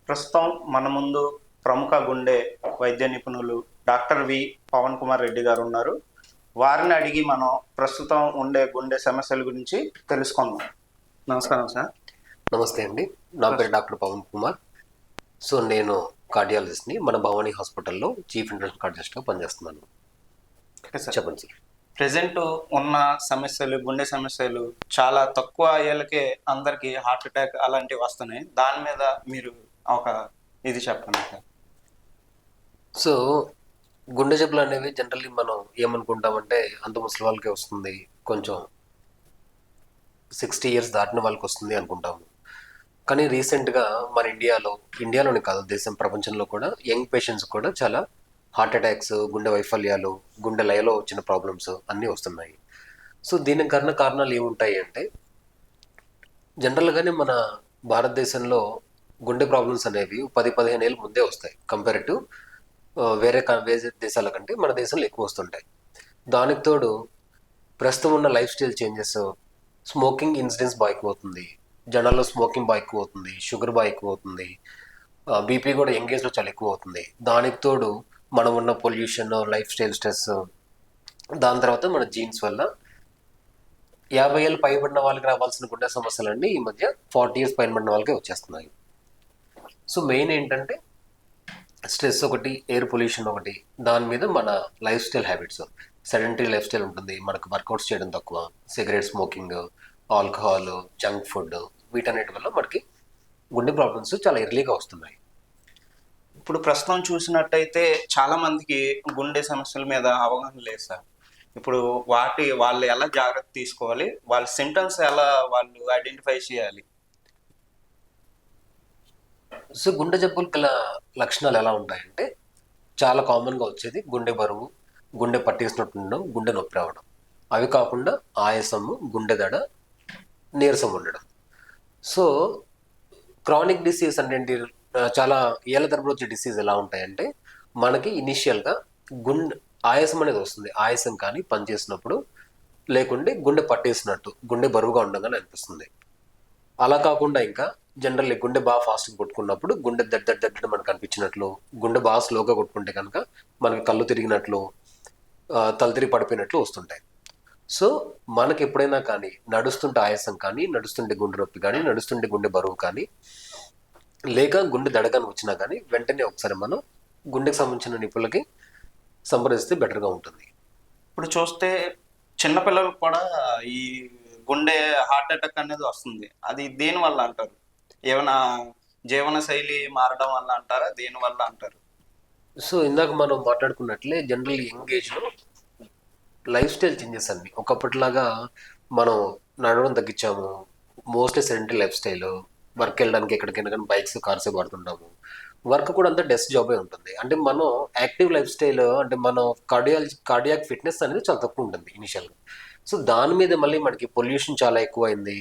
ప్రస్తుతం మన ముందు ప్రముఖ గుండె వైద్య నిపుణులు డాక్టర్ పవన్ కుమార్ రెడ్డి గారు ఉన్నారు. వారిని అడిగి మనం ప్రస్తుతం ఉండే గుండె సమస్యల గురించి తెలుసుకుందాం. నమస్కారం సార్. నమస్తే అండి. నా పేరు డాక్టర్ పవన్ కుమార్. సో నేను కార్డియాలజిస్ట్ని మన భవానీ హాస్పిటల్లో చీఫ్ ఇంటర్నల్ కార్డియాలజిస్ట్గా పనిచేస్తున్నాను. చెప్పండి సార్. ప్రజెంట్ ఉన్న సమస్యలు, గుండె సమస్యలు చాలా తక్కువ ఏళ్ళకే అందరికీ హార్ట్ అటాక్ అలాంటివి వస్తున్నాయి. దాని మీద మీరు ఒక ఇది చెప్పండి సార్. సో గుండె జబ్బులు అనేవి జనరల్లీ మనం ఏమనుకుంటామంటే అంత ముసలి వాళ్ళకే వస్తుంది, కొంచెం 60 ఇయర్స్ దాటిన వాళ్ళకి వస్తుంది అనుకుంటాము. కానీ రీసెంట్గా మన ఇండియాలోనే కాదు, దేశం ప్రపంచంలో కూడా యంగ్ పేషెంట్స్ కూడా చాలా హార్ట్ అటాక్స్, గుండె వైఫల్యాలు, గుండె లయలో వచ్చిన ప్రాబ్లమ్స్ అన్నీ వస్తున్నాయి. సో దీనికి కారణాలు ఏముంటాయి అంటే, జనరల్గానే మన భారతదేశంలో గుండె ప్రాబ్లమ్స్ అనేవి 10-15 ఏళ్ళ ముందే వస్తాయి కంపేర్ టు వేరే దేశాల కంటే మన దేశంలో ఎక్కువ వస్తుంటాయి. దానికి తోడు ప్రస్తుతం ఉన్న life style changes, smoking incidence బాగా ఎక్కువ అవుతుంది, జనాల్లో స్మోకింగ్ బాగా ఎక్కువ అవుతుంది, షుగర్ బాగా ఎక్కువ అవుతుంది, బీపీ కూడా యంగ్ ఏజ్లో చాలా ఎక్కువ అవుతుంది. దానికి తోడు మనం ఉన్న పొల్యూషన్, లైఫ్ స్టైల్ స్ట్రెస్, దాని తర్వాత మన జీన్స్ వల్ల 50 ఏళ్ళు పైబడిన వాళ్ళకి రావాల్సిన గుండె సమస్యలన్నీ ఈ మధ్య 40 ఇయర్స్ పైన వాళ్ళకే వచ్చేస్తున్నాయి. సో మెయిన్ ఏంటంటే స్ట్రెస్ ఒకటి, ఎయిర్ పొల్యూషన్ ఒకటి, దాని మీద మన life style habits, sedentary life style ఉంటుంది, మనకు వర్కౌట్స్ చేయడం తక్కువ, cigarette smoking, alcohol, junk food, వీటన్నిటి వల్ల మనకి గుండె ప్రాబ్లమ్స్ చాలా ఎర్లీగా వస్తున్నాయి. ఇప్పుడు ప్రస్తుతం చూసినట్టయితే చాలా మందికి గుండె సమస్యల మీద అవగాహన లేదు సార్. ఇప్పుడు వాళ్ళు ఎలా జాగ్రత్త తీసుకోవాలి, వాళ్ళ సింటమ్స్ ఎలా వాళ్ళు ఐడెంటిఫై చేయాలి? సో గుండె జబ్బుల గల లక్షణాలు ఎలా ఉంటాయంటే, చాలా కామన్గా వచ్చేది గుండె బరువు, గుండె పట్టేసినట్టు ఉండడం, గుండె నొప్పి రావడం. అవి కాకుండా ఆయాసము, గుండె దడ, నీరసం ఉండడం. సో క్రానిక్ డిసీజ్ అంటే చాలా ఏళ్ళ తరబడి వచ్చే డిసీజ్ ఎలా ఉంటాయంటే, మనకి ఇనీషియల్గా ఆయాసం అనేది వస్తుంది. ఆయాసం కానీ పనిచేసినప్పుడు, లేకుంటే గుండె పట్టేసినట్టు, గుండె బరువుగా ఉండగానే అనిపిస్తుంది. అలా కాకుండా ఇంకా జనరల్లీ గుండె బాగా ఫాస్ట్గా కొట్టుకున్నప్పుడు గుండె దడ్డ మనకు అనిపించినట్లు, గుండె బాగా స్లోగా కొట్టుకుంటే కనుక మనకి కళ్ళు తిరిగినట్లు, తల తిరిగి పడిపోయినట్లు వస్తుంటాయి. సో మనకి ఎప్పుడైనా కానీ నడుస్తుంటే ఆయాసం కానీ, నడుస్తుంటే గుండె నొప్పి కానీ, నడుస్తుంటే గుండె బరువు కానీ, లేక గుండె దడగాని వచ్చినా కానీ వెంటనే ఒకసారి మనం గుండెకి సంబంధించిన నిపుణులకి సంప్రదిస్తే బెటర్గా ఉంటుంది. ఇప్పుడు చూస్తే చిన్నపిల్లలకు కూడా ఈ గుండె హార్ట్ అటాక్ అనేది వస్తుంది. అది దేని వల్ల అంటారు? ఏమైనా జీవన శైలి మారడం వల్ల అంటారా, దేని వల్ల అంటారు? సో ఇందాక మనం మాట్లాడుకున్నట్లే జనరల్ యంగ్ ఏజ్లో లైఫ్ స్టైల్ చేంజెస్ అన్ని ఒకప్పటిలాగా మనం నడవడం తగ్గించాము, mostly sedentary lifestyle, work వెళ్ళడానికి ఎక్కడికైనా కానీ బైక్స్, కార్సే వాడుతుంటాము. వర్క్ కూడా అంతా డెస్క్ జాబే ఉంటుంది. అంటే మనం యాక్టివ్ లైఫ్ స్టైల్, అంటే మనం కార్డియాక్ ఫిట్నెస్ అనేది చాలా తక్కువ ఉంటుంది ఇనిషియల్గా. సో దాని మీద మళ్ళీ మనకి పొల్యూషన్ చాలా ఎక్కువైంది,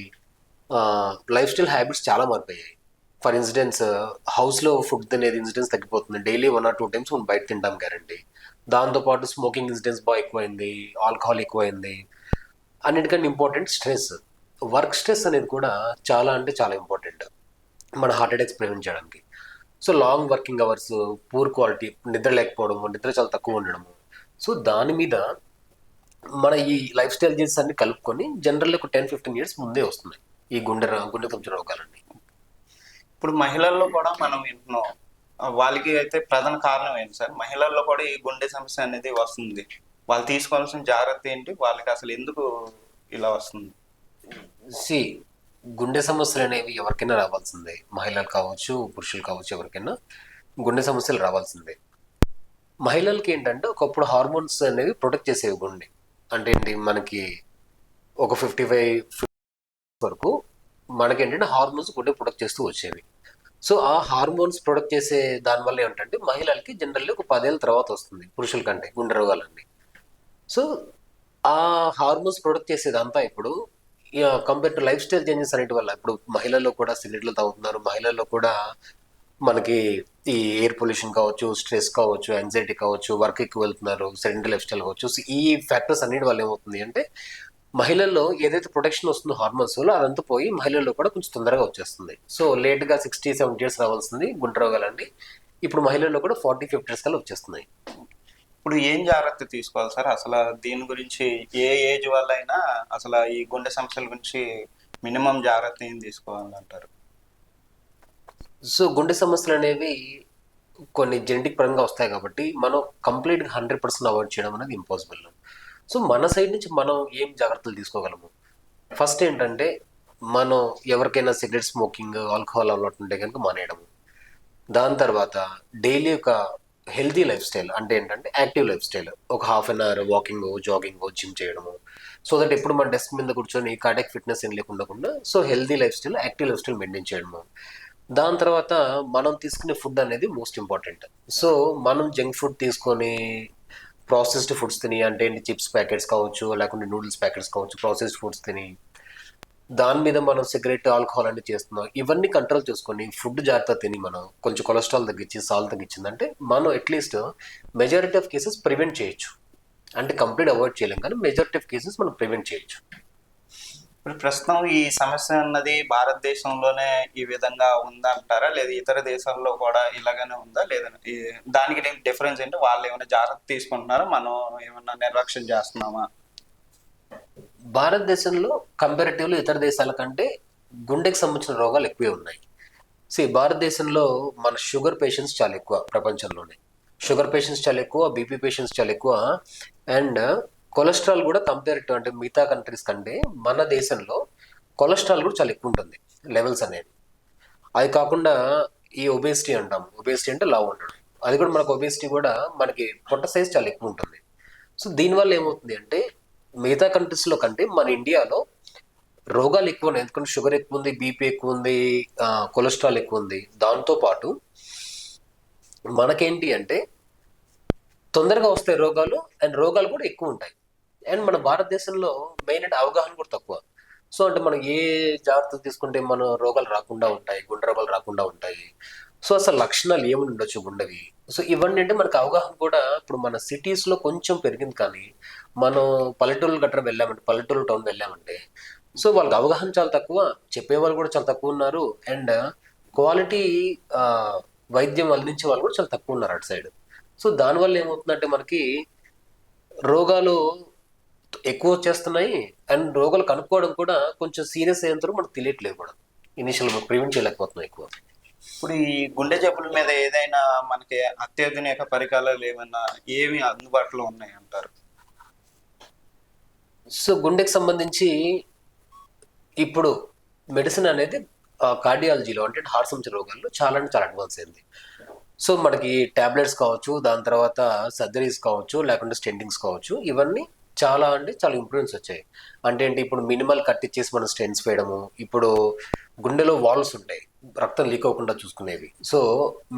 లైఫ్ స్టైల్ హ్యాబిట్స్ చాలా మారిపోయాయి. ఫర్ ఇన్సిడెన్స్, హౌస్లో ఫుడ్ తినేది ఇన్సిడెన్స్ తగ్గిపోతుంది, డైలీ 1 or 2 times మనం బయట తింటాం గ్యారంటీ. దాంతోపాటు స్మోకింగ్ ఇన్సిడెన్స్ బాగా ఎక్కువైంది, ఆల్కహాల్ ఎక్కువైంది. అన్నిటికన్నా ఇంపార్టెంట్ స్ట్రెస్, వర్క్ స్ట్రెస్ అనేది కూడా చాలా అంటే చాలా ఇంపార్టెంట్ మన హార్ట్ అటాక్స్ ప్రివెంట్ చేయడానికి. So long working hours, poor quality, నిద్ర లేకపోవడము, నిద్ర చాలా తక్కువ ఉండడము. సో దాని మీద మన ఈ లైఫ్ స్టైల్ చేంజెస్ అన్ని కలుపుకొని జనరల్ ఒక 10-15 years ముందే వస్తున్నాయి ఈ గుండె సంబంధించిన రోగాలన్నీ. ఇప్పుడు మహిళల్లో కూడా మనం వింటున్నాం, వాళ్ళకి అయితే ప్రధాన కారణం ఏంటి సార్? మహిళల్లో కూడా ఈ గుండె సమస్య అనేది వస్తుంది. వాళ్ళు తీసుకోవాల్సిన జాగ్రత్త ఏంటి? వాళ్ళకి అసలు ఎందుకు ఇలా వస్తుంది? సి గుండె సమస్యలు అనేవి ఎవరికైనా రావాల్సిందే, మహిళలు కావచ్చు, పురుషులు కావచ్చు, ఎవరికైనా గుండె సమస్యలు రావాల్సిందే. మహిళలకి ఏంటంటే ఒకప్పుడు హార్మోన్స్ అనేవి ప్రొటెక్ట్ చేసేవి గుండె. అంటే ఏంటి, మనకి ఒక 55 వరకు మనకేంటంటే హార్మోన్స్ గుండె ప్రొటెక్ట్ చేస్తూ వచ్చేవి. సో ఆ హార్మోన్స్ ప్రొడక్ట్ చేసే దానివల్ల ఏంటంటే మహిళలకి జనరల్లీ ఒక 10 ఏళ్ళ తర్వాత వస్తుంది పురుషుల కంటే గుండె రోగాలన్నీ. సో ఆ హార్మోన్స్ ప్రొడక్ట్ చేసేదంతా ఇప్పుడు compare to life style changes అనేటి వల్ల ఇప్పుడు మహిళల్లో కూడా సిగరెట్లు తాగుతున్నారు, మహిళల్లో కూడా మనకి ఈ ఎయిర్ పొల్యూషన్ కావచ్చు, స్ట్రెస్ కావచ్చు, యాంగ్జైటీ కావచ్చు, వర్క్ ఎక్కువ వెళ్తున్నారు, సెడెంటరీ లైఫ్ స్టైల్ కావచ్చు. సో ఈ ఫ్యాక్టర్స్ అన్నిటి వల్ల ఏమవుతుంది అంటే మహిళల్లో ఏదైతే ప్రొటెక్షన్ వస్తుందో హార్మోన్స్ వల్ల అదంతా పోయి మహిళల్లో కూడా కొంచెం తొందరగా వచ్చేస్తుంది. సో లేట్గా 60-70 ఇయర్స్ రావాల్సింది గుండె రోగాలండి ఇప్పుడు మహిళల్లో కూడా 40-50 ఇయర్స్ కల్లా వచ్చేస్తున్నాయి. ఇప్పుడు ఏం జాగ్రత్త తీసుకోవాలి సార్? అసలు దీని గురించి ఏ ఏజ్ వల్ల అయినా అసలు ఈ గుండె సమస్యల గురించి మినిమం జాగ్రత్త ఏం తీసుకోవాలంటారు? సో గుండె సమస్యలు అనేవి కొన్ని జెనెటిక్ పరంగా వస్తాయి కాబట్టి మనం కంప్లీట్గా 100% అవాయిడ్ చేయడం అనేది ఇంపాసిబుల్. సో మన సైడ్ నుంచి మనం ఏం జాగ్రత్తలు తీసుకోగలము? ఫస్ట్ ఏంటంటే మనం ఎవరికైనా సిగరెట్ స్మోకింగ్, ఆల్కహాల్ అలవాటు ఉంటే కనుక మానేయడము. దాని తర్వాత డైలీ ఒక హెల్తీ లైఫ్ స్టైల్, అంటే ఏంటంటే యాక్టివ్ లైఫ్ స్టైల్, ఒక half an hour walking, jogging, gym చేయడము. సో దట్ ఎప్పుడు మన డెస్క్ మీద కూర్చొని కార్డియాక్ ఫిట్నెస్ ఏం లేకుండా so healthy lifestyle, active lifestyle maintain చేయడము. దాని తర్వాత మనం తీసుకునే ఫుడ్ అనేది మోస్ట్ ఇంపార్టెంట్. సో మనం జంక్ ఫుడ్ తీసుకొని ప్రాసెస్డ్ ఫుడ్స్ తిని, అంటే ఏంటి చిప్స్ ప్యాకెట్స్ కావచ్చు, లేకుంటే నూడిల్స్ ప్యాకెట్స్ కావచ్చు, ప్రాసెస్డ్ ఫుడ్స్ తిని దాని మీద మనం సిగరెట్, ఆల్కహాల్ అనేది చేస్తున్నాం. ఇవన్నీ కంట్రోల్ చేసుకొని ఫుడ్ జాగ్రత్త తిని మనం కొంచెం కొలెస్ట్రాల్ తగ్గించి, సాల్ట్ తగ్గించిందంటే మనం at least majority of cases prevent చేయొచ్చు. అంటే కంప్లీట్ అవాయిడ్ చేయలేం కానీ మెజారిటీ ఆఫ్ కేసెస్ మనం ప్రివెంట్ చేయొచ్చు. ఇప్పుడు ప్రస్తుతం ఈ సమస్య అన్నది భారతదేశంలోనే ఈ విధంగా ఉందా అంటారా, లేదా ఇతర దేశాల్లో కూడా ఇలాగనే ఉందా, లేదా దానికి డిఫరెన్స్ ఏంటి? వాళ్ళు ఏమైనా జాగ్రత్త తీసుకుంటున్నారా, మనం ఏమైనా నిర్లక్ష్యం చేస్తున్నామా? భారతదేశంలో కంపారిటివ్లీ ఇతర దేశాల కంటే గుండెకి సంబంధించిన రోగాలు ఎక్కువే ఉన్నాయి. భారతదేశంలో మన షుగర్ పేషెంట్స్ చాలా ఎక్కువ ప్రపంచంలోనే. షుగర్ పేషెంట్స్ చాలా ఎక్కువ, బీపీ పేషెంట్స్ చాలా ఎక్కువ, అండ్ కొలెస్ట్రాల్ కూడా కంపేరిటివ్ అంటే మిగతా కంట్రీస్ కంటే మన దేశంలో కొలెస్ట్రాల్ కూడా చాలా ఎక్కువ ఉంటుంది లెవెల్స్ అనేది. అది కాకుండా ఈ ఒబేసిటీ అంటాం, ఒబేసిటీ అంటే లావు ఉండడం, అది కూడా మనకు ఒబేసిటీ కూడా మనకి పొట్ట సైజ్ చాలా ఎక్కువ ఉంటుంది. సో దీనివల్ల ఏమవుతుంది అంటే మిగతా కంట్రీస్లో కంటే మన ఇండియాలో రోగాలు ఎక్కువ ఉన్నాయి. ఎందుకంటే షుగర్ ఎక్కువ ఉంది, బీపీ ఎక్కువ ఉంది, కొలెస్ట్రాల్ ఎక్కువ ఉంది. దాంతోపాటు మనకేంటి అంటే తొందరగా వస్తాయి రోగాలు, అండ్ రోగాలు కూడా ఎక్కువ ఉంటాయి. అండ్ మన భారతదేశంలో మెయిన్ అంటే అవగాహన కూడా తక్కువ. సో అంటే మనం ఏ జాగ్రత్తలు తీసుకుంటే మన రోగాలు రాకుండా ఉంటాయి, గుండె రోగాలు రాకుండా ఉంటాయి. సో అసలు లక్షణాలు ఏమి ఉండొచ్చు గుండెవి. సో ఇవన్నీ అంటే మనకు అవగాహన కూడా ఇప్పుడు మన సిటీస్లో కొంచెం పెరిగింది, కానీ మనం పల్లెటూరు గట్రా వెళ్ళామంటే, పల్లెటూరు టౌన్ వెళ్ళామంటే సో వాళ్ళకి అవగాహన చాలా తక్కువ, చెప్పేవాళ్ళు కూడా చాలా తక్కువ ఉన్నారు, అండ్ క్వాలిటీ వైద్యం అందించే వాళ్ళు కూడా చాలా తక్కువ ఉన్నారు అటు సైడ్. సో దానివల్ల ఏమవుతుందంటే మనకి రోగాలు ఎక్కువ వచ్చేస్తున్నాయి, అండ్ రోగాలు కనుక్కోవడం కూడా కొంచెం సీరియస్ అయ్యేంతవరకు మనకు తెలియట్లేదు కూడా. ఇనిషియల్ ప్రివెంట్ చేయలేకపోతున్నాం ఎక్కువ. ఇప్పుడు ఈ గుండె జబ్బుల మీద ఏదైనా మనకి అత్యాధునిక పరికరాలు ఏమైనా ఏమి అందుబాటులో ఉన్నాయి అంటారు? సో గుండెకి సంబంధించి ఇప్పుడు మెడిసిన్ అనేది కార్డియాలజీలో అంటే హార్ట్ సంబంధించిన రోగాల్లో చాలా అంటే చాలా అడ్వాన్స్ అయింది. సో మనకి ట్యాబ్లెట్స్ కావచ్చు, దాని తర్వాత సర్జరీస్ కావచ్చు, లేకుంటే స్టెంటింగ్స్ కావచ్చు, ఇవన్నీ చాలా అంటే చాలా ఇంప్రూవ్మెంట్స్ వచ్చాయి. అంటే ఏంటి, ఇప్పుడు మినిమల్ కట్టిచ్చేసి మనం స్టెంట్స్ వేయడము, ఇప్పుడు గుండెలో వాల్వ్స్ ఉంటాయి రక్తం లీక్ అవ్వకుండా చూసుకునేవి. సో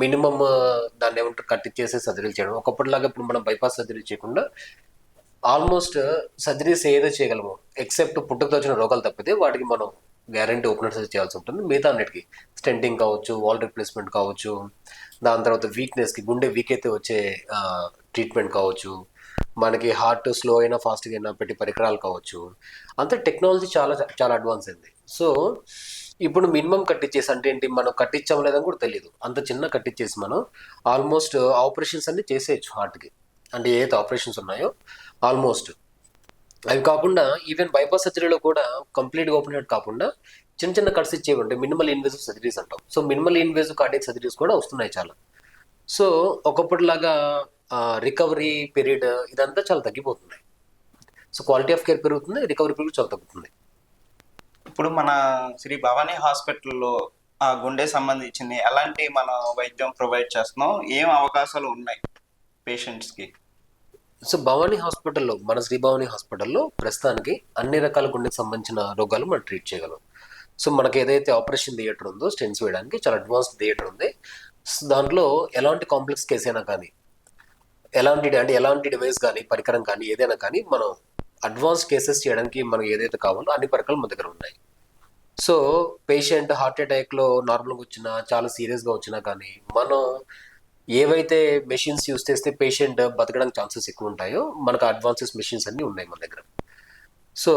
మినిమం దాన్ని ఏమంటారు కట్టిచ్చేసి సర్జరీలు చేయడం. ఒకప్పటిలాగా ఇప్పుడు మనం బైపాస్ సర్జరీ చేయకుండా ఆల్మోస్ట్ సర్జరీస్ ఏదో చేయగలము, ఎక్సెప్ట్ పుట్టుకతో వచ్చిన రోగాలు తప్పితే వాటికి మనం గ్యారంటీ ఓపెన్ సర్జరీ చేయాల్సి ఉంటుంది. మిగతా అన్నిటికీ స్టెంటింగ్ కావచ్చు, వాల్ రిప్లేస్మెంట్ కావచ్చు, దాని తర్వాత వీక్నెస్కి గుండె వీక్ అయితే వచ్చే ట్రీట్మెంట్ కావచ్చు, మనకి హార్ట్ స్లో అయినా ఫాస్ట్గా అయినా పెట్టి పరికరాలు కావచ్చు, అంత టెక్నాలజీ చాలా చాలా అడ్వాన్స్ అయింది. సో ఇప్పుడు మినిమం కట్టించేసి అంటే ఏంటి, మనం కట్టించాం లేదని కూడా తెలియదు, అంత చిన్న కట్టించేసి మనం ఆల్మోస్ట్ ఆపరేషన్స్ అన్ని చేసేయచ్చు హార్ట్కి. అంటే ఏదైతే ఆపరేషన్స్ ఉన్నాయో ఆల్మోస్ట్ అవి కాకుండా ఈవెన్ బైపాస్ సర్జరీలో కూడా కంప్లీట్గా ఓపెన్ హార్ట్ కాకుండా చిన్న చిన్న కట్స్ ఇచ్చేవి మినిమల్ ఇన్వేజివ్ సర్జరీస్ అంటాం. So minimal invasive cardiac surgeries కూడా వస్తున్నాయి చాలా. సో ఒకప్పటిలాగా రికవరీ పీరియడ్ ఇదంతా చాలా తగ్గిపోతుంది. సో క్వాలిటీ ఆఫ్ కేర్ పెరుగుతుంది, రికవరీ పీరియడ్ చాలా తగ్గుతుంది. ఇప్పుడు మన శ్రీ భవానీ హాస్పిటల్లో ఆ గుండె సంబంధించింది ఎలాంటి మన వైద్యం ప్రొవైడ్ చేస్తున్నాం, ఏం అవకాశాలు ఉన్నాయి పేషెంట్స్కి? సో భవానీ హాస్పిటల్లో, మన శ్రీ భవానీ హాస్పిటల్లో ప్రస్తుతానికి అన్ని రకాల గుండెకి సంబంధించిన రోగాలు మనం ట్రీట్ చేయగలం. సో మనకి ఏదైతే ఆపరేషన్ థియేటర్ ఉందో స్టెంట్స్ వేయడానికి చాలా అడ్వాన్స్డ్ థియేటర్ ఉంది. దాంట్లో ఎలాంటి కాంప్లెక్స్ కేసు అయినా కానీ, ఎలాంటి డివైస్ కానీ, పరికరం కానీ, ఏదైనా కానీ మనం అడ్వాన్స్ కేసెస్ చేయడానికి మనకి ఏదైతే కావాలో అన్ని పరికరాలు మన దగ్గర ఉన్నాయి. సో పేషెంట్ హార్ట్ అటాక్లో నార్మల్గా వచ్చినా, చాలా సీరియస్గా వచ్చినా కానీ మనం ఏవైతే మెషిన్స్ యూస్ చేస్తే పేషెంట్ బతకడానికి ఛాన్సెస్ ఎక్కువ ఉంటాయో మనకు అడ్వాన్సెస్ మెషిన్స్ అన్నీ ఉన్నాయి మన దగ్గర. సో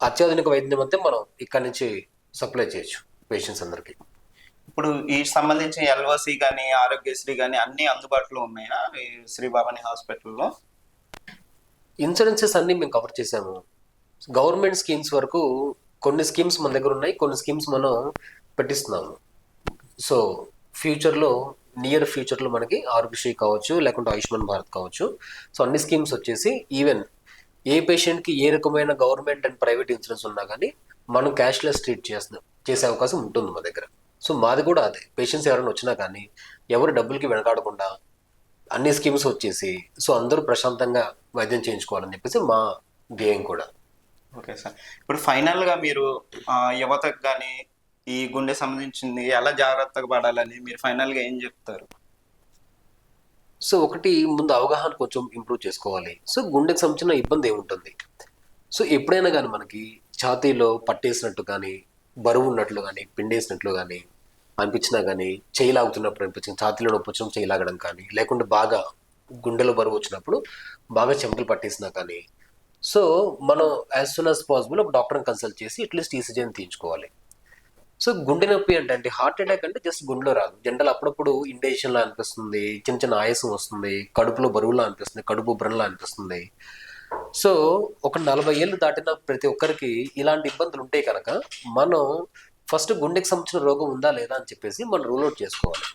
అత్యాధునిక వైద్యం అంతే మనం ఇక్కడ నుంచి సప్లై చేయొచ్చు పేషెంట్స్ అందరికి. ఇప్పుడు ఈ సంబంధించిన ఎల్ఓసి కానీ ఆరోగ్యశ్రీ కానీ అన్ని అందుబాటులో ఉన్నాయా ఈ శ్రీ భవానీ హాస్పిటల్లో? ఇన్సూరెన్సెస్ అన్ని మేము కవర్ చేసాము. గవర్నమెంట్ స్కీమ్స్ వరకు కొన్ని స్కీమ్స్ మన దగ్గర ఉన్నాయి, కొన్ని స్కీమ్స్ మనం పెట్టిస్తున్నాము. సో ఫ్యూచర్లో నియర్ ఫ్యూచర్లో మనకి ఆరోగ్యశ్రీ కావచ్చు, లేకుంటే ఆయుష్మాన్ భారత్ కావచ్చు. సో అన్ని స్కీమ్స్ వచ్చేసి ఈవెన్ ఏ పేషెంట్కి ఏ రకమైన గవర్నమెంట్ అండ్ ప్రైవేట్ ఇన్సూరెన్స్ ఉన్నా కానీ మనం క్యాష్లెస్ ట్రీట్ చేసే అవకాశం ఉంటుంది మా దగ్గర. సో మాది కూడా అదే, పేషెంట్స్ ఎవరైనా వచ్చినా కానీ ఎవరు డబ్బులకి వెనకాడకుండా అన్ని స్కీమ్స్ వచ్చేసి సో అందరూ ప్రశాంతంగా వైద్యం చేయించుకోవాలని చెప్పేసి మా ధ్యేయం కూడా. ఓకే సార్, ఇప్పుడు ఫైనల్గా మీరు యువతకు కానీ ఈ గుండె సంబంధించింది ఎలా జాగ్రత్తగా పడాలని మీరు ఫైనల్గా ఏం చెప్తారు? సో ఒకటి, ముందు అవగాహన కొంచెం ఇంప్రూవ్ చేసుకోవాలి. సో గుండెకి సంబంధించిన ఇబ్బంది ఏముంటుంది, సో ఎప్పుడైనా కానీ మనకి ఛాతీలో పట్టేసినట్టు కానీ, బరువు ఉన్నట్లు కానీ, పిండేసినట్లు కానీ అనిపించినా కానీ, చేయి లాగుతున్నప్పుడు అనిపించింది, ఛాతీలో నొప్పి వచ్చినప్పుడు చేయి లాగడం కానీ, లేకుంటే బాగా గుండెలో బరువు వచ్చినప్పుడు బాగా చెమటలు పట్టేసినా కానీ, సో మనం యాజ్ సూన్ యాజ్ పాసిబుల్ ఒక డాక్టర్ని కన్సల్ట్ చేసి అట్లీస్ట్ ఈసీజీ అని తీయించుకోవాలి. సో గుండె నొప్పి అంటే హార్ట్ అటాక్ అంటే జస్ట్ గుండెలో రాదు, జనరల్ అప్పుడప్పుడు ఇండేషన్లా అనిపిస్తుంది, చిన్న చిన్న ఆయాసం వస్తుంది, కడుపులో బరువులా అనిపిస్తుంది, కడుపు ఉబ్బరంలా అనిపిస్తుంది. సో ఒక 40 ఏళ్ళు దాటిన ప్రతి ఒక్కరికి ఇలాంటి ఇబ్బందులు ఉంటే కనుక మనం ఫస్ట్ గుండెకి సంబంధించిన రోగం ఉందా లేదా అని చెప్పేసి మనం రూల్ అవుట్ చేసుకోవాలి.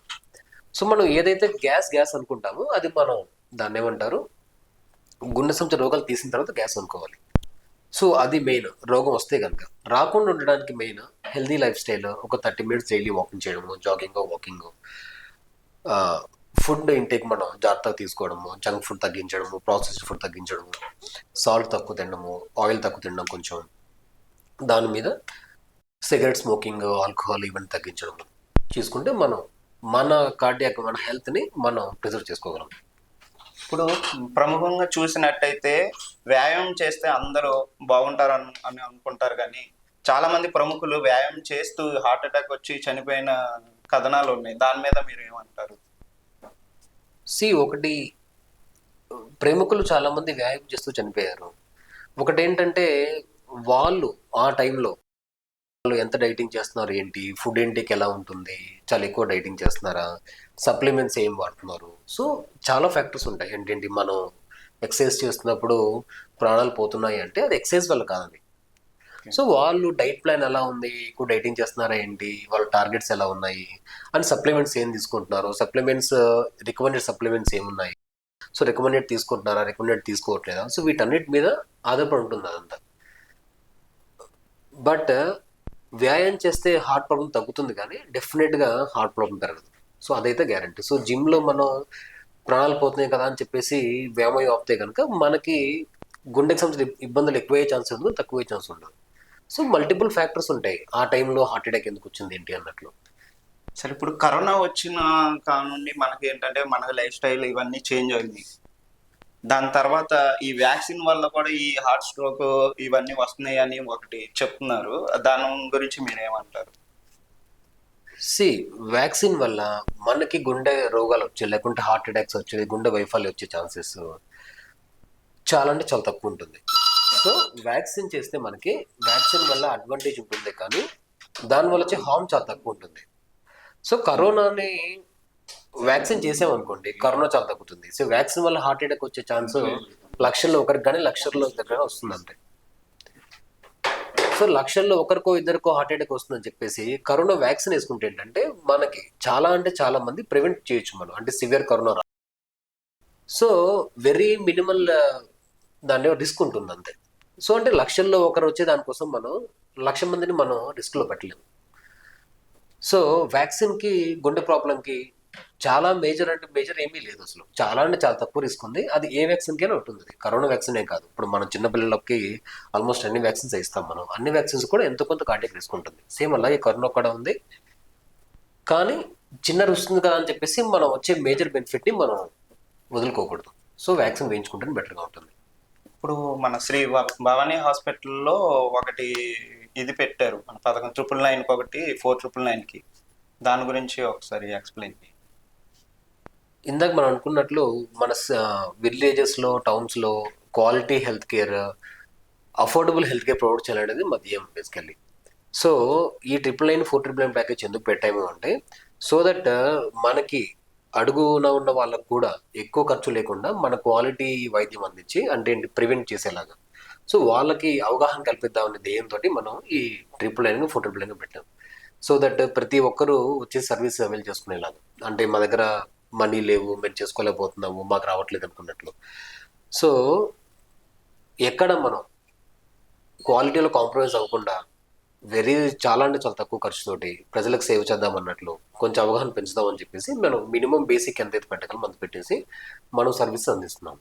సో మనం ఏదైతే గ్యాస్ అనుకుంటామో అది మనం దాన్ని ఏమంటారు, గుండె సంబంధించిన రోగాలు తీసిన తర్వాత గ్యాస్ అనుకోవాలి. సో అది మెయిన్. రోగం వస్తే కనుక రాకుండా ఉండడానికి మెయిన్ హెల్దీ లైఫ్ స్టైల్, ఒక 30 మినిట్స్ డైలీ వాకింగ్ చేయడము, జాగింగ్, వాకింగ్, ఫుడ్ ఇంటేక్ మనం జాగ్రత్తగా తీసుకోవడము, జంక్ ఫుడ్ తగ్గించడము, ప్రాసెస్డ్ ఫుడ్ తగ్గించడము, సాల్ట్ తక్కువ తినడము, ఆయిల్ తక్కువ తినడం, కొంచెం దాని మీద సిగరెట్ స్మోకింగ్, ఆల్కహాల్ ఇవన్నీ తగ్గించడము చేసుకుంటే మనం మన కార్డియాక్, మన హెల్త్ని మనం ప్రిజర్వ్ చేసుకోగలం. ఇప్పుడు ప్రముఖంగా చూసినట్టయితే వ్యాయామం చేస్తే అందరూ బాగుంటారు అని అనుకుంటారు, కానీ చాలా మంది ప్రముఖులు వ్యాయామం చేస్తూ హార్ట్ అటాక్ వచ్చి చనిపోయిన కథనాలు ఉన్నాయి. దాని మీద మీరు ఏమంటారు? ఒకటి, ప్రేమికులు చాలా మంది వ్యాయామం చేస్తూ చనిపోయారు. ఒకటి ఏంటంటే వాళ్ళు ఆ టైంలో వాళ్ళు ఎంత డైటింగ్ చేస్తున్నారు, ఏంటి ఫుడ్ ఇంటేక్ ఎలా ఉంటుంది, చాలా ఎక్కువ డైటింగ్ చేస్తున్నారా, సప్లిమెంట్స్ ఏం వాడుతున్నారు. సో చాలా ఫ్యాక్టర్స్ ఉంటాయి. ఏంటంటే మనం ఎక్సర్సైజ్ చేస్తున్నప్పుడు ప్రాణాలు పోతున్నాయి అంటే అది ఎక్సర్సైజ్ వల్ల కాదండి. సో వాళ్ళు డైట్ ప్లాన్ ఎలా ఉంది, ఎక్కువ డైటింగ్ చేస్తున్నారా ఏంటి, వాళ్ళ టార్గెట్స్ ఎలా ఉన్నాయి, అండ్ సప్లిమెంట్స్ ఏం తీసుకుంటున్నారు, సప్లిమెంట్స్ రికమెండెడ్ సప్లిమెంట్స్ ఏమున్నాయి, సో రికమెండెడ్ తీసుకుంటున్నారా, రికమెండెడ్ తీసుకోవట్లేదా, సో వీటన్నిటి మీద ఆధారపడి ఉంటుంది అదంతా. బట్ వ్యాయామం చేస్తే హార్ట్ ప్రాబ్లం తగ్గుతుంది, కానీ డెఫినెట్గా హార్ట్ ప్రాబ్లం పెరగదు. సో అదైతే గ్యారంటీ. సో జిమ్లో మనం ప్రాణాలు పోతున్నాయి కదా అని చెప్పేసి వ్యాయామం ఆపితే కనుక మనకి గుండెకి సంబంధించిన ఇబ్బందులు ఎక్కువయ్యే ఛాన్స్ ఉండదు, తక్కువయ్యే ఛాన్స్ ఉండదు. సో మల్టిపుల్ ఫ్యాక్టర్స్ ఉంటాయి ఆ టైంలో హార్ట్ అటాక్ ఎందుకు వచ్చింది ఏంటి అన్నట్లు. సరే, ఇప్పుడు కరోనా వచ్చిన కానుండి మనకి ఏంటంటే మన లైఫ్ స్టైల్ ఇవన్నీ చేంజ్ అయింది. దాని తర్వాత ఈ వ్యాక్సిన్ వల్ల కూడా ఈ హార్ట్ స్ట్రోక్ ఇవన్నీ వస్తున్నాయి అని ఒకటి చెప్తున్నారు. దాని గురించి మీరు ఏమంటారు? వ్యాక్సిన్ వల్ల మనకి గుండె రోగాలు వచ్చే, లేకుంటే హార్ట్ అటాక్స్ వచ్చేది, గుండె వైఫల్యం వచ్చే ఛాన్సెస్ చాలా అంటే చాలా తక్కువ ఉంటుంది. సో వ్యాక్సిన్ చేస్తే మనకి వ్యాక్సిన్ వల్ల అడ్వాంటేజ్ ఉంటుంది, కానీ దానివల్ల వచ్చే హార్మ్ చాలా తక్కువ ఉంటుంది. సో కరోనాని వ్యాక్సిన్ చేసామనుకోండి, కరోనా చాలా తగ్గుతుంది. సో వ్యాక్సిన్ వల్ల హార్ట్ అటాక్ వచ్చే ఛాన్స్ లక్షల్లో ఒకరికి కానీ లక్షల్లో దగ్గర వస్తుంది అంతే. సో లక్షల్లో ఒకరికో ఇద్దరికో హార్ట్ అటాక్ వస్తుందని చెప్పేసి కరోనా వ్యాక్సిన్ వేసుకుంటే ఏంటంటే మనకి చాలా అంటే చాలా మంది ప్రివెంట్ చేయొచ్చు మనం, అంటే severe corona so very minimal దాని రిస్క్ ఉంటుంది అంతే. సో అంటే లక్షల్లో ఒకరు వచ్చే దానికోసం మనం 1,00,000 మందిని మనం రిస్క్లో పెట్టలేము. సో వ్యాక్సిన్కి గుండె ప్రాబ్లంకి చాలా మేజర్ అంటే మేజర్ ఏమీ లేదు అసలు, చాలా అంటే చాలా తక్కువ రిస్క్ ఉంది. అది ఏ వ్యాక్సిన్కైనా ఉంటుంది, కరోనా వ్యాక్సినే కాదు. ఇప్పుడు మనం చిన్నపిల్లలకి ఆల్మోస్ట్ అన్ని వ్యాక్సిన్స్ ఇస్తాం, మనం అన్ని వ్యాక్సిన్స్ కూడా ఎంతో కొంత కార్డియాక్ రిస్క్ ఉంటుంది. సేమ్ అలాగే కరోనా కూడా ఉంది, కానీ చిన్న రిస్క్ ఉంది కదా అని చెప్పేసి మనం వచ్చే మేజర్ బెనిఫిట్ని మనం వదులుకోకూడదు. సో వ్యాక్సిన్ వేయించుకుంటే బెటర్గా ఉంటుంది. ఇప్పుడు మన శ్రీ భవానీ హాస్పిటల్లో ఒకటి ఇది పెట్టారు, మన పథకం 999 ఒకటి 4999కి. దాని గురించి ఒకసారి ఎక్స్ప్లెయిన్. ఇందాక మనం అనుకున్నట్లు మన విలేజెస్లో, టౌన్స్లో quality health care affordable health care provide చేయాలనేది మా ధ్యేయం బేసికల్లీ. సో ఈ 999 499 ప్యాకేజ్ ఎందుకు పెట్టాము అంటే, సో దట్ మనకి అడుగున ఉన్న వాళ్ళకు కూడా ఎక్కువ ఖర్చు లేకుండా మన క్వాలిటీ వైద్యం అందించి అంటే ప్రివెంట్ చేసేలాగా, సో వాళ్ళకి అవగాహన కల్పిద్దామనే ధ్యేయంతో మనం ఈ 999 499 పెట్టాం. సో దట్ ప్రతి ఒక్కరూ వచ్చే సర్వీస్ అవైల్ చేసుకునేలాగా, అంటే మా దగ్గర మనీ లేవు, మేము చేసుకోలేకపోతున్నాము, మాకు రావట్లేదు అనుకున్నట్లు. సో ఎక్కడ మనం క్వాలిటీలో కాంప్రమైజ్ అవ్వకుండా చాలా అంటే చాలా తక్కువ ఖర్చుతోటి ప్రజలకు సేవ్ చేద్దాం అన్నట్లు కొంచెం అవగాహన పెంచుదామని చెప్పేసి మనం మినిమం బేసిక్ ఎంతైతే పెట్టగలం అంత పెట్టేసి మనం సర్వీస్ అందిస్తున్నాం.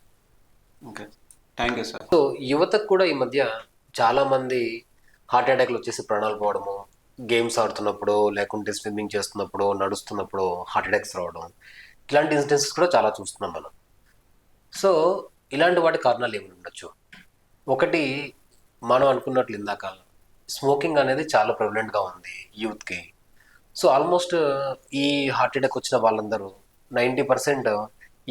Okay, thank you sir. So యువతకు కూడా ఈ మధ్య చాలా మంది హార్ట్ అటాక్లు వచ్చేసి ప్రాణాలు పోవడము, గేమ్స్ ఆడుతున్నప్పుడు లేకుంటే స్విమ్మింగ్ చేస్తున్నప్పుడు నడుస్తున్నప్పుడు హార్ట్ అటాక్స్ రావడం, ఇలాంటి ఇన్సిడెంట్స్ కూడా చాలా చూస్తున్నాం మనం. సో ఇలాంటి వాటి కారణాలు ఏమి ఉండొచ్చు? ఒకటి, మనం అనుకున్నట్లు ఇందాక స్మోకింగ్ అనేది చాలా ప్రివలెంట్గా ఉంది యూత్కి. సో ఆల్మోస్ట్ ఈ హార్ట్ అటాక్ వచ్చిన వాళ్ళందరూ 90%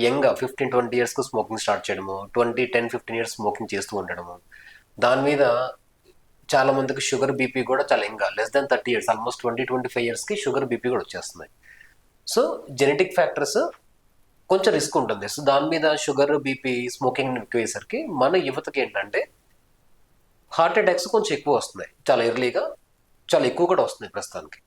యంగ్గా 15-20 ఇయర్స్కు స్మోకింగ్ స్టార్ట్ చేయడము, 10-15 ఇయర్స్ స్మోకింగ్ చేస్తూ ఉండడము. దాని మీద చాలా మందికి షుగర్ బీపీ కూడా చాలా యంగ్గా less than 30 ఇయర్స్, ఆల్మోస్ట్ 20-25 ఇయర్స్కి షుగర్ బీపీ కూడా వచ్చేస్తున్నాయి. సో జెనెటిక్ ఫ్యాక్టర్స్ కొంచెం రిస్క్ ఉంటుంది. సో దాని మీద షుగర్ బీపీ స్మోకింగ్ ఎక్కువేసరికి మన యువతకి ఏంటంటే హార్ట్ అటాక్స్ కొంచెం ఎక్కువ వస్తున్నాయి, చాలా ఎర్లీగా, చాలా ఎక్కువ కూడా వస్తున్నాయి ప్రస్తుతానికి.